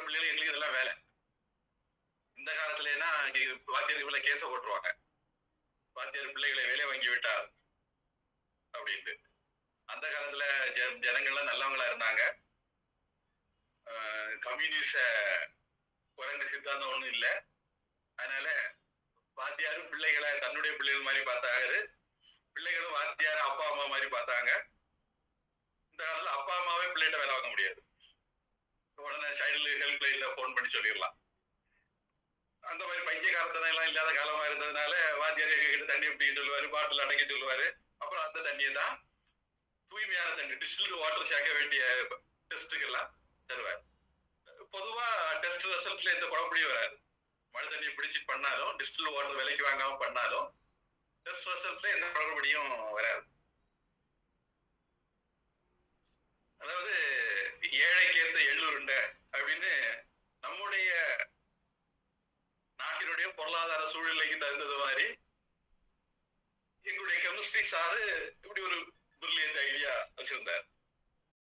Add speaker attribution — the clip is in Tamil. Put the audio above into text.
Speaker 1: பிள்ளைகள் எங்களுக்கு இதெல்லாம் வேலை. இந்த காலத்துலன்னா வாத்தியாருக்கு கேஸ போட்டுருவாங்க. வாத்தியார் பிள்ளைகளை வேலை வாங்கி விட்டார் அப்படின்ட்டு. அந்த காலத்துல ஜனங்கள்லாம் நல்லவங்களா இருந்தாங்க. கம்யூனிச குரங்கு சித்தாந்தம் ஒண்ணும் இல்லை. அதனால வாத்தியாரும் பிள்ளைகளை தன்னுடைய பிள்ளைகள் மாதிரி பார்த்தாரு. பிள்ளைகளும் வாத்தியார அப்பா அம்மா மாதிரி பார்த்தாங்க. இந்த காலத்துல அப்பா அம்மாவே பிள்ளைகிட்ட வேலை வாங்க முடியாது. உடனே சைல்டு ஹெல்ப் லைன்ல போன் பண்ணி சொல்லிடலாம். அந்த மாதிரி பைத்தியக்காரத்தனம் எல்லாம் இல்லாத காலமா இருந்ததுனால வாத்தியார் எங்ககிட்ட தண்ணி பிடிக்க சொல்லுவாரு, பாட்டில் அடைக்க சொல்லுவாரு. அப்புறம் அந்த தண்ணியை தான் தூய்மையான தண்ணி, டிஸ்டில்டு வாட்டர் சேர்க்க வேண்டிய டெஸ்ட்டுக்கெல்லாம் தருவார். பொதுவா டெஸ்ட் ரிசல்ட்ல எந்த குழப்படியும் வராது. மழை தண்ணியை பிடிச்சி பண்ணாலும், டிஸ்டில்டு வாட்டர் விலைக்கு வாங்காம பண்ணாலும் டெஸ்ட் ரிசல்ட்ல எந்த குழப்படியும் வராது. அதாவது ஏழைக்கு ஏற்ற எள்ளுருண்டை அப்படின்னு நம்முடைய நாட்டினுடைய பொருளாதார சூழ்நிலைக்கு தகுந்தது மாதிரி எங்களுடைய கெமிஸ்ட்ரி சாரு இப்படி ஒரு பிரில்லியன்ட் ஐடியா வச்சிருந்தார்.